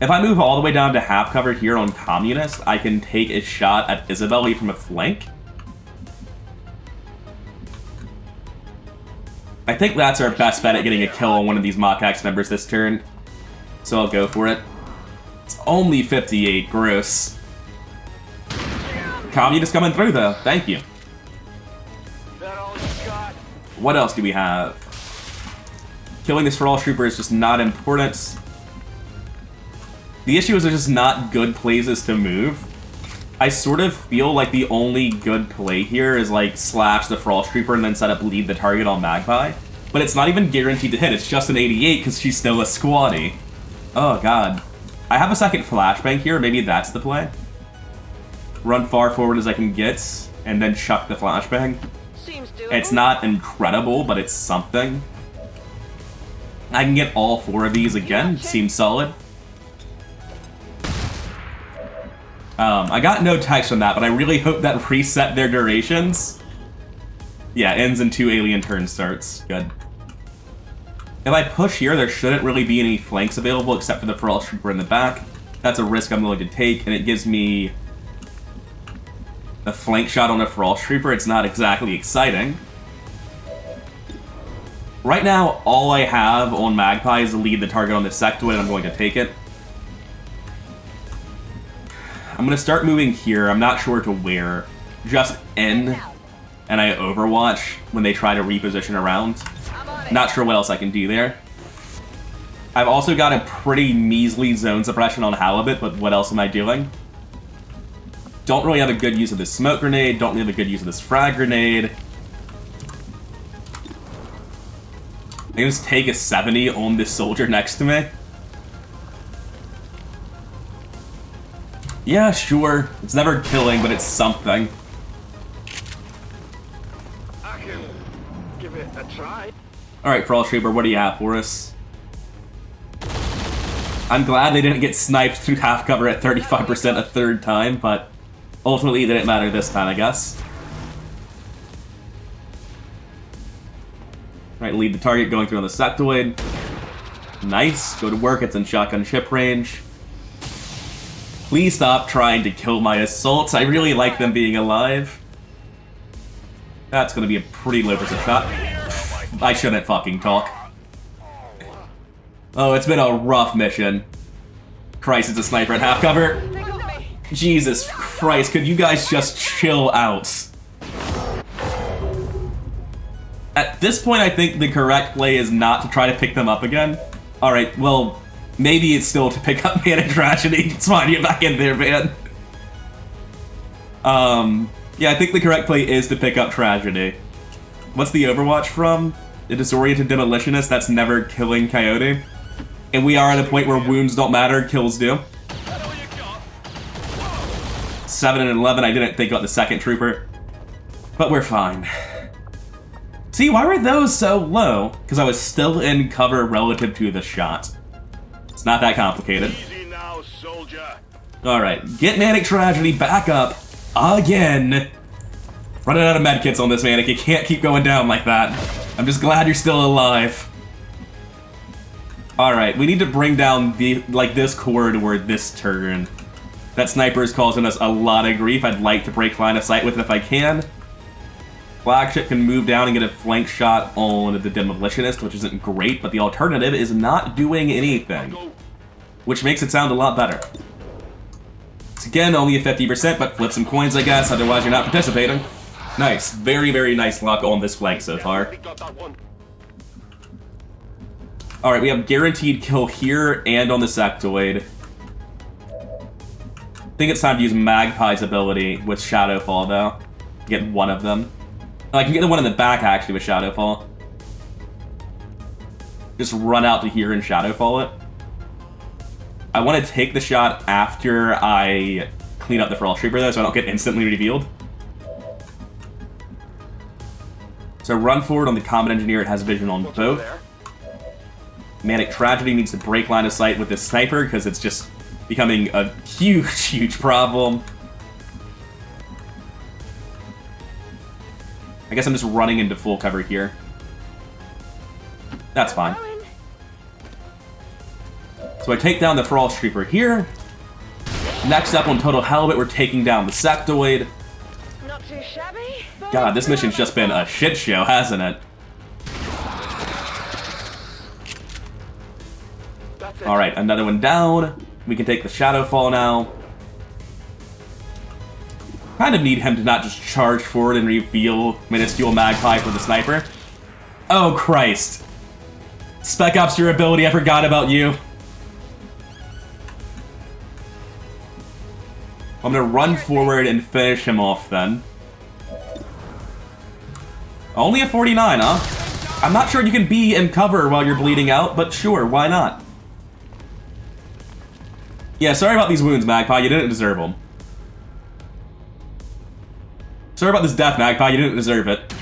If I move all the way down to half cover here on Communist, I can take a shot at Isabelle from a flank. I think that's our best bet at getting a kill on one of these MOCX members this turn. So I'll go for it. It's only 58, gross. Communist coming through though, thank you. That all you got? What else do we have? Killing this Frost Trooper is just not important. The issue is there's just not good places to move. I sort of feel like the only good play here is like slash the Frost Trooper and then set up lead the target on Magpie. But it's not even guaranteed to hit, it's just an 88 because she's still a squatty. Oh god. I have a second flashbang here, maybe that's the play. Run far forward as I can get, and then chuck the flashbang. Seems doable. It's not incredible, but it's something. I can get all 4 of these again, seems solid. I got no text on that, but I really hope that reset their durations. Yeah, ends in 2 alien turn starts. Good. If I push here, there shouldn't really be any flanks available except for the Frost Trooper in the back. That's a risk I'm willing to take, and it gives me a flank shot on a Frost Trooper. It's not exactly exciting. Right now, all I have on Magpie is to lead the target on the sectoid, and I'm going to take it. I'm going to start moving here. I'm not sure to where. Just N, and I Overwatch when they try to reposition around. Not sure what else I can do there. I've also got a pretty measly zone suppression on Halibut, but what else am I doing? Don't really have a good use of this smoke grenade. Don't really have a good use of this frag grenade. I can just take a 70 on this soldier next to me. Yeah, sure. It's never killing, but it's something. I can give it a try. Alright, Frost Trooper, what do you have for us? I'm glad they didn't get sniped through half cover at 35% a third time, but ultimately it didn't matter this time, I guess. Alright, lead the target going through on the sectoid. Nice. Go to work, it's in shotgun ship range. Please stop trying to kill my assaults. I really like them being alive. That's gonna be a pretty low percent shot. I shouldn't fucking talk. Oh, it's been a rough mission. Christ, it's a sniper at half cover. Jesus Christ, could you guys just chill out? At this point, I think the correct play is not to try to pick them up again. Alright, well, maybe it's still to pick up Man and Tragedy. It's fine, get back in there, man. Yeah, I think the correct play is to pick up Tragedy. What's the Overwatch from? The Disoriented Demolitionist, that's never killing Coyote. And we are at a point where wounds don't matter, kills do. 7 and 11, I didn't think about the second trooper. But we're fine. See, why were those so low? Because I was still in cover relative to the shot. It's not that complicated. Easy now, soldier. Alright, get Manic Tragedy back up again. Running out of medkits on this Manic, you can't keep going down like that. I'm just glad you're still alive. Alright, we need to bring down this corridor this turn. That sniper is causing us a lot of grief. I'd like to break line of sight with it if I can. Flagship can move down and get a flank shot on the Demolitionist, which isn't great, but the alternative is not doing anything. Which makes it sound a lot better. It's Again, only a 50%, but flip some coins, I guess, otherwise you're not participating. Nice. Very, very nice luck on this flank so far. Got that one. Alright, we have guaranteed kill here and on the sectoid. I think it's time to use Magpie's ability with Shadowfall, though. Get one of them. Oh, I can get the one in the back, actually, with Shadowfall. Just run out to here and Shadowfall it. I want to take the shot after I clean up the Frost Trooper, though, so I don't get instantly revealed. So run forward on the Combat Engineer. It has vision on both. Manic Tragedy needs to break line of sight with this Sniper, because it's just becoming a huge, huge problem. I guess I'm just running into full cover here. That's fine. So I take down the Frost Trooper here. Next up on Total Halibut, we're taking down the Sectoid. Not too shabby. God, this mission's just been a shit show, hasn't it? Alright, another one down. We can take the Shadowfall now. Kind of need him to not just charge forward and reveal Minuscule Magpie for the Sniper. Oh, Christ. Spec Ops durability, I forgot about you. I'm gonna run forward and finish him off then. Only a 49, huh? I'm not sure you can be in cover while you're bleeding out, but sure, why not? Yeah, sorry about these wounds, Magpie, you didn't deserve them. Sorry about this death, Magpie, you didn't deserve it.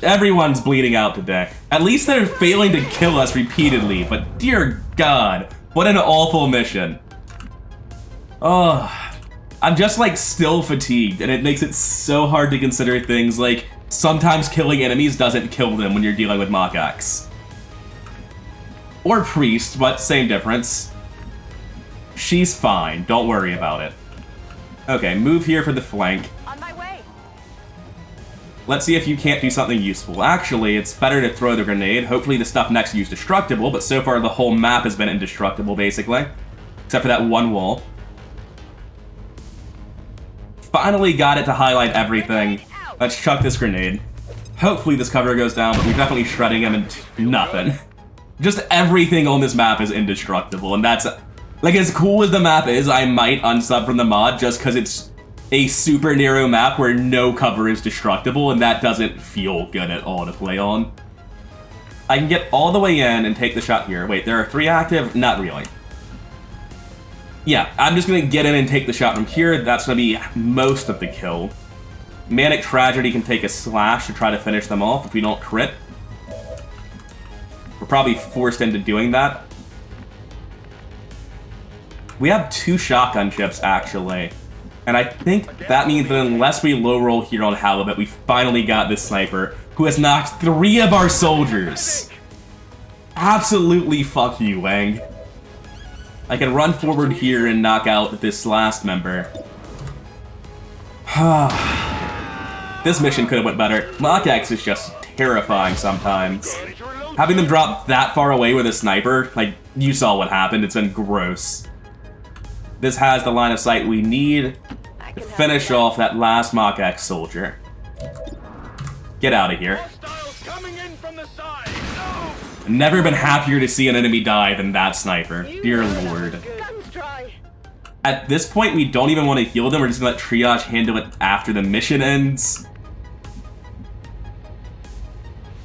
Everyone's bleeding out today. At least they're failing to kill us repeatedly, but dear God, what an awful mission. Oh, I'm just like still fatigued, and it makes it so hard to consider things like sometimes killing enemies doesn't kill them when you're dealing with MOCX. Or Priest, but same difference. She's fine, don't worry about it. Okay, move here for the flank. On my way. Let's see if you can't do something useful. Actually, it's better to throw the grenade. Hopefully the stuff next to you is destructible, but so far the whole map has been indestructible, basically. Except for that one wall. Finally got it to highlight everything. Let's chuck this grenade. Hopefully this cover goes down, but we're definitely shredding him into nothing. Just everything on this map is indestructible, and that's... Like, as cool as the map is, I might unsub from the mod just because it's a super narrow map where no cover is destructible, and that doesn't feel good at all to play on. I can get all the way in and take the shot here. Wait, there are 3 active? Not really. Yeah, I'm just gonna get in and take the shot from here. That's gonna be most of the kill. Manic Tragedy can take a slash to try to finish them off if we don't crit. We're probably forced into doing that. We have 2 shotgun chips, actually. And I think that means that unless we low roll here on Halibut, we finally got this Sniper, who has knocked 3 of our soldiers. Absolutely fuck you, Wang. I can run forward here and knock out this last member. This mission could have went better. MOCX is just terrifying sometimes. Having them drop that far away with a sniper, like, you saw what happened, it's been gross. This has the line of sight we need to finish off that last MOCX soldier. Get out of here. Never been happier to see an enemy die than that sniper. Dear Lord. At this point, we don't even want to heal them. We're just going to let Triage handle it after the mission ends.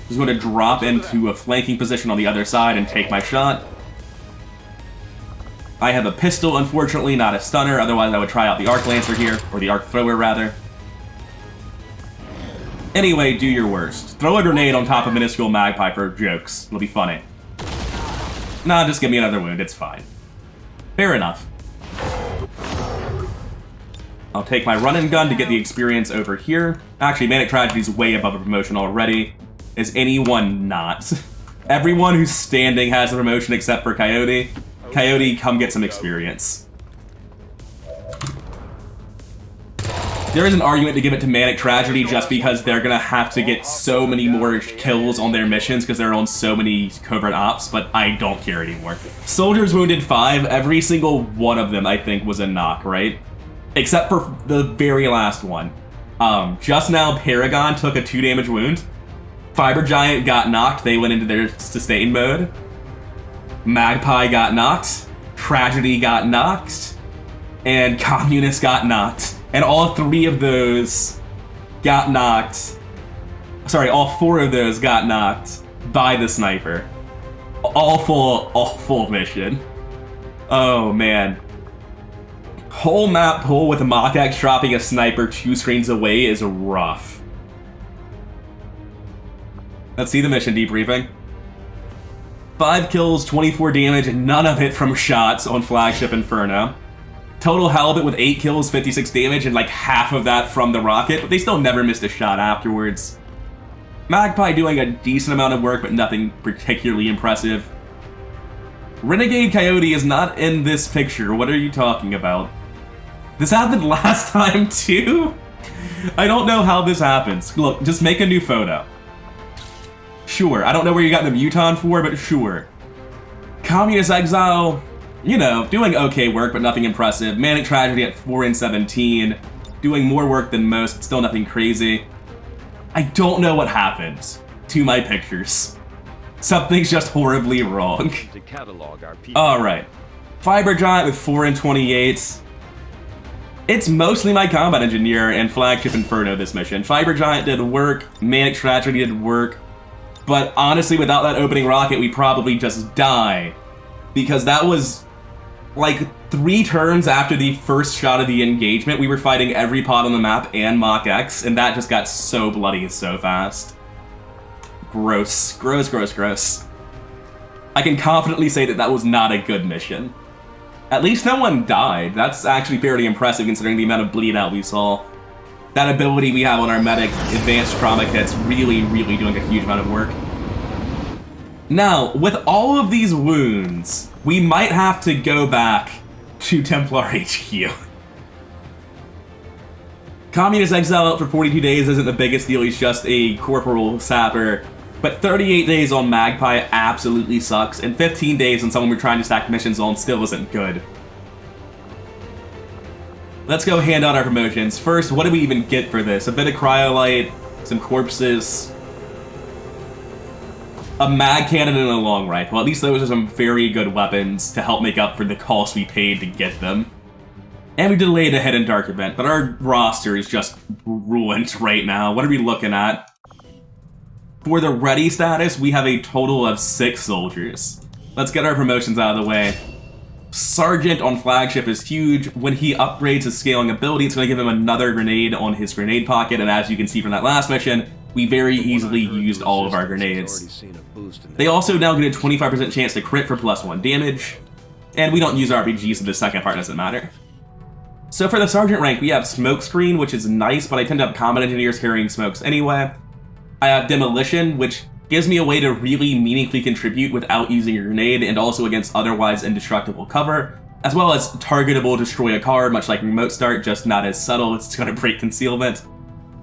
Just going to drop into a flanking position on the other side and take my shot. I have a pistol, unfortunately, not a stunner. Otherwise, I would try out the Arc Lancer here, or the Arc Thrower, rather. Anyway, do your worst. Throw a grenade on top of Minuscule Magpie for jokes. It'll be funny. Nah, just give me another wound. It's fine. Fair enough. I'll take my run and gun to get the experience over here. Actually, Manic Tragedy's way above a promotion already. Is anyone not? Everyone who's standing has a promotion except for Coyote. Coyote, come get some experience. There is an argument to give it to Manic Tragedy just because they're gonna have to get so many more kills on their missions because they're on so many covert ops, but I don't care anymore. Soldiers wounded 5, every single one of them I think was a knock, right? Except for the very last one. Just now Paragon took a 2 damage wound. Fiber Giant got knocked, they went into their sustain mode. Magpie got knocked. Tragedy got knocked. And Communist got knocked. And all 3 of those got knocked. Sorry, all 4 of those got knocked by the sniper. Awful mission. Oh man. Whole map pull with a MOCX dropping a sniper 2 screens away is rough. Let's see the mission debriefing. 5 kills, 24 damage, and none of it from shots on Flagship Inferno. Total Halibut with 8 kills, 56 damage, and like half of that from the rocket, but they still never missed a shot afterwards. Magpie doing a decent amount of work, but nothing particularly impressive. Renegade Coyote is not in this picture. What are you talking about? This happened last time too? I don't know how this happens. Look, just make a new photo. Sure, I don't know where you got the Muton for, but sure. Communist Exile, you know, doing okay work, but nothing impressive. Manic Tragedy at 4 and 17, doing more work than most, but still nothing crazy. I don't know what happened to my pictures. Something's just horribly wrong. Alright. Fiber Giant with 4 and 28. It's mostly my Combat Engineer and Flagship Inferno this mission. Fiber Giant did work, Manic Tragedy did work, but honestly, without that opening rocket, we probably just die. Because that was like 3 turns after the first shot of the engagement. We were fighting every pod on the map and MOCX, and that just got so bloody so fast. Gross. Gross, gross, gross. I can confidently say that that was not a good mission. At least no one died. That's actually fairly impressive considering the amount of bleed out we saw. That ability we have on our medic, advanced trauma kits, really doing a huge amount of work. Now, with all of these wounds, we might have to go back to Templar HQ. Communist Exile out for 42 days isn't the biggest deal, he's just a corporal sapper. But 38 days on Magpie absolutely sucks, and 15 days on someone we're trying to stack missions on still isn't good. Let's go hand out our promotions. First, what do we even get for this? A bit of cryolite, some corpses, a mag cannon, and a long rifle. At least those are some very good weapons to help make up for the cost we paid to get them. And we delayed a Hidden Dark event, but our roster is just ruined right now. What are we looking at? For the ready status, we have a total of 6 soldiers. Let's get our promotions out of the way. Sergeant on Flagship is huge. When he upgrades his scaling ability, it's going to give him another grenade on his grenade pocket, and as you can see from that last mission, we very easily used all of our grenades. They also now get a 25% chance to crit for +1 damage, and we don't use RPGs, so the second part doesn't matter. So for the Sergeant rank, we have Smokescreen, which is nice, but I tend to have Combat Engineers carrying smokes anyway. I have Demolition, which gives me a way to really meaningfully contribute without using a grenade and also against otherwise indestructible cover, as well as targetable destroy a car, much like Remote Start, just not as subtle, it's going to break concealment.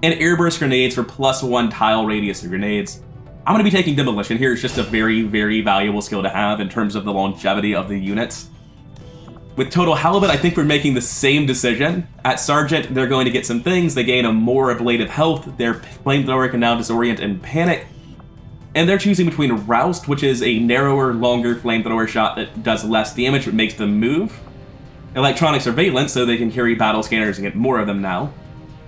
And Airburst Grenades for +1 tile radius to grenades. I'm going to be taking Demolition here, it's just a very valuable skill to have in terms of the longevity of the units. With Total Halibut, I think we're making the same decision. At Sergeant, they're going to get some things. They gain a more ablative health. Their flamethrower can now disorient and panic. And they're choosing between Roust, which is a narrower, longer flamethrower shot that does less damage but makes them move. Electronic Surveillance, so they can carry battle scanners and get more of them now.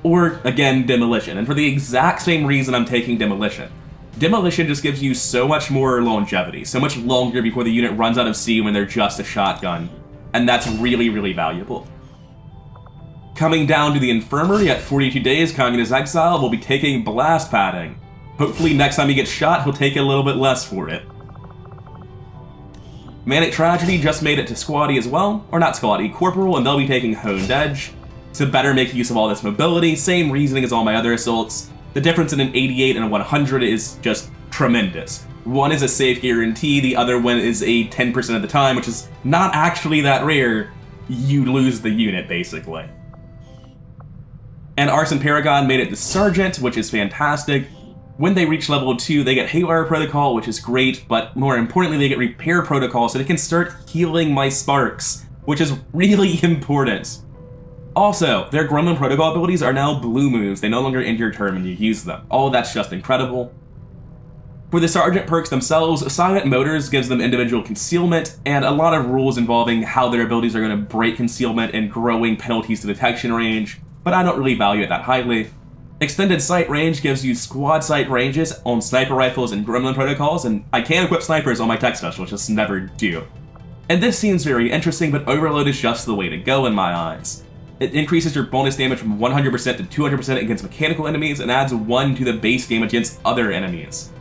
Or, again, Demolition. And for the exact same reason I'm taking Demolition. Demolition just gives you so much more longevity, so much longer before the unit runs out of C when they're just a shotgun. And that's really valuable. Coming down to the Infirmary at 42 days, Communist Exile will be taking Blast Padding. Hopefully next time he gets shot, he'll take a little bit less for it. Manic Tragedy just made it to Squatty as well, or not Squatty, Corporal, and they'll be taking Honed Edge to better make use of all this mobility. Same reasoning as all my other assaults. The difference in an 88 and a 100 is just tremendous. One is a safe guarantee, the other one is a 10% of the time, which is not actually that rare. You lose the unit, basically. And Arson Paragon made it to Sergeant, which is fantastic. When they reach level 2, they get Haywire Protocol, which is great, but more importantly, they get Repair Protocol, so they can start healing my Sparks, which is really important. Also, their Gremlin Protocol abilities are now blue moves. They no longer end your turn when you use them. All of that's just incredible. For the Sergeant perks themselves, Silent Motors gives them individual concealment, and a lot of rules involving how their abilities are going to break concealment and growing penalties to detection range, but I don't really value it that highly. Extended Sight Range gives you squad sight ranges on sniper rifles and Gremlin protocols, and I can equip snipers on my tech special, just never do. And this seems very interesting, but Overload is just the way to go in my eyes. It increases your bonus damage from 100% to 200% against mechanical enemies and adds 1 to the base damage against other enemies.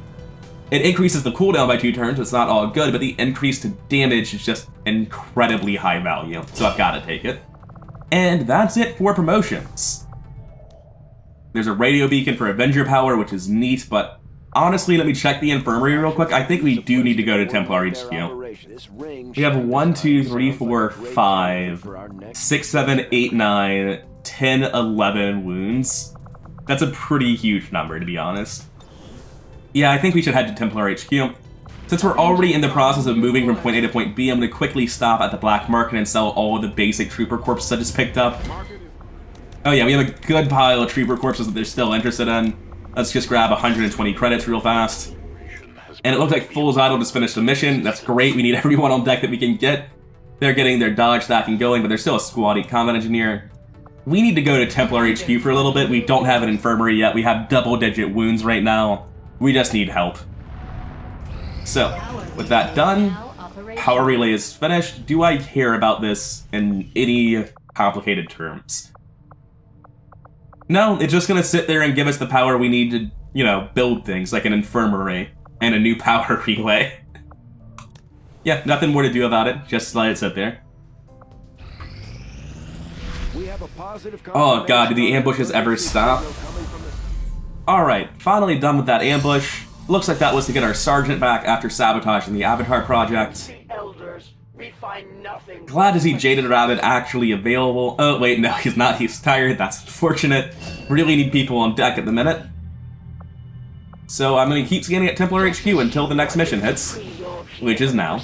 It increases the cooldown by 2 turns, it's not all good, but the increase to damage is just incredibly high value, so I've got to take it. And that's it for promotions. There's a radio beacon for Avenger power, which is neat, but honestly, let me check the infirmary real quick. I think we do need to go to Templar HQ. We have 1, 2, 3, 4, 5, 6, 7, 8, 9, 10, 11 wounds. That's a pretty huge number, to be honest. Yeah, I think we should head to Templar HQ. Since we're already in the process of moving from point A to point B, I'm going to quickly stop at the Black Market and sell all of the basic Trooper Corpses I just picked up. Oh yeah, we have a good pile of Trooper Corpses that they're still interested in. Let's just grab 120 credits real fast. And it looks like Fool's Idol just finished a mission. That's great, we need everyone on deck that we can get. They're getting their dodge stacking going, but they're still a squad combat engineer. We need to go to Templar HQ for a little bit. We don't have an infirmary yet. We have double-digit wounds right now. We just need help. So, with that done, Power Relay is finished. Do I care about this in any complicated terms? No, it's just gonna sit there and give us the power we need to, you know, build things like an infirmary and a new power relay. Yeah, nothing more to do about it. Just let it sit there. Oh god, do the ambushes ever stop? Alright, finally done with that ambush. Looks like that was to get our Sergeant back after sabotaging the Avatar project. Glad to see Jaded Rabbit actually available. Oh wait, no, he's not. He's tired. That's unfortunate. Really need people on deck at the minute. So I'm going to keep scanning at Templar HQ until the next mission hits, which is now.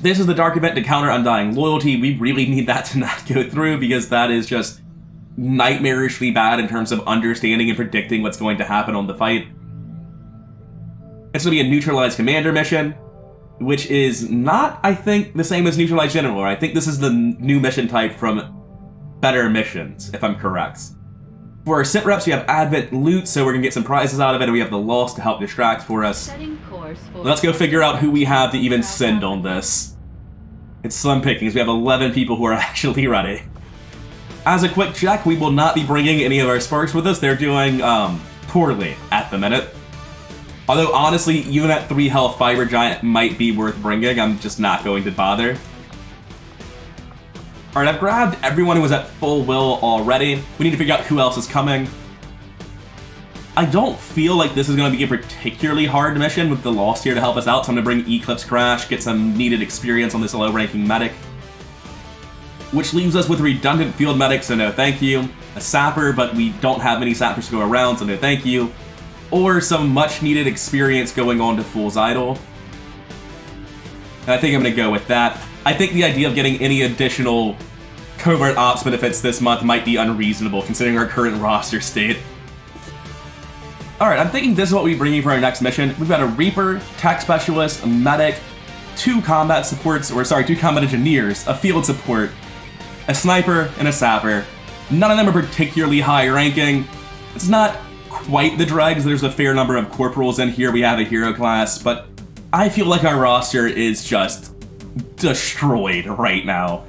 This is the Dark Event to counter Undying Loyalty. We really need that to not go through because that is just nightmarishly bad in terms of understanding and predicting what's going to happen on the fight. It's going to be a Neutralized Commander mission, which is not, I think, the same as Neutralized General. I think this is the new mission type from Better Missions, if I'm correct. For our sit reps, we have Advent Loot, so we're going to get some prizes out of it, and we have the Lost to help distract for us. Let's go figure out who we have to even send on this. It's slim pickings. We have 11 people who are actually ready. As a quick check, we will not be bringing any of our Sparks with us. They're doing poorly at the minute. Although, honestly, even at 3 health, Fiber Giant might be worth bringing. I'm just not going to bother. Alright, I've grabbed everyone who was at full will already. We need to figure out who else is coming. I don't feel like this is going to be a particularly hard mission with the Lost here to help us out, so I'm going to bring Eclipse Crash, get some needed experience on this low-ranking medic. Which leaves us with redundant field medics, so no thank you. A sapper, but we don't have many sappers to go around, so no thank you. Or some much-needed experience going on to Fool's Idol. And I think I'm going to go with that. I think the idea of getting any additional Covert Ops benefits this month might be unreasonable, considering our current roster state. Alright, I'm thinking this is what we'll be bringing for our next mission. We've got a Reaper, Tech Specialist, a Medic, 2 combat supports, or sorry, 2 combat engineers, a field support, a sniper, and a sapper. None of them are particularly high ranking. It's not quite the dregs, there's a fair number of corporals in here, we have a hero class, but I feel like our roster is just destroyed right now.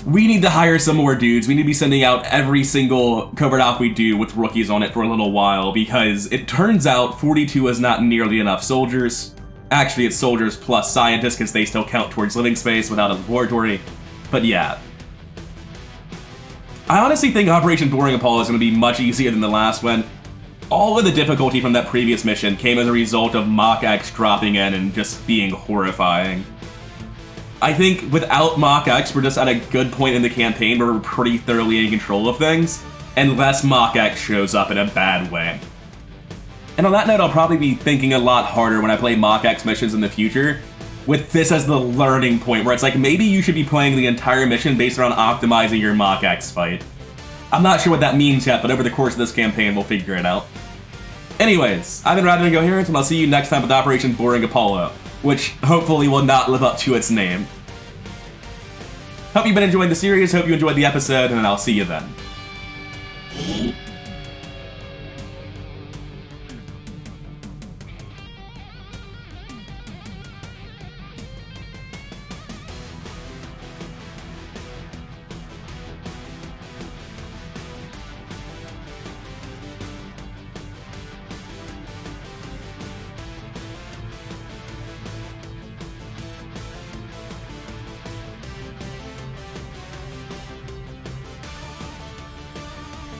We need to hire some more dudes. We need to be sending out every single covert op we do with rookies on it for a little while, because it turns out 42 is not nearly enough soldiers. Actually, it's soldiers plus scientists, because they still count towards living space without a laboratory. But yeah. I honestly think Operation Boring Apollo is going to be much easier than the last one. All of the difficulty from that previous mission came as a result of MOCX dropping in and just being horrifying. I think without MOCX, we're just at a good point in the campaign where we're pretty thoroughly in control of things, unless MOCX shows up in a bad way. And on that note, I'll probably be thinking a lot harder when I play MOCX missions in the future, with this as the learning point, where it's like, maybe you should be playing the entire mission based around optimizing your MOCX fight. I'm not sure what that means yet, but over the course of this campaign, we'll figure it out. Anyways, I've been Radon Incoherent, and I'll see you next time with Operation Boring Apollo, which hopefully will not live up to its name. Hope you've been enjoying the series, hope you enjoyed the episode, and I'll see you then.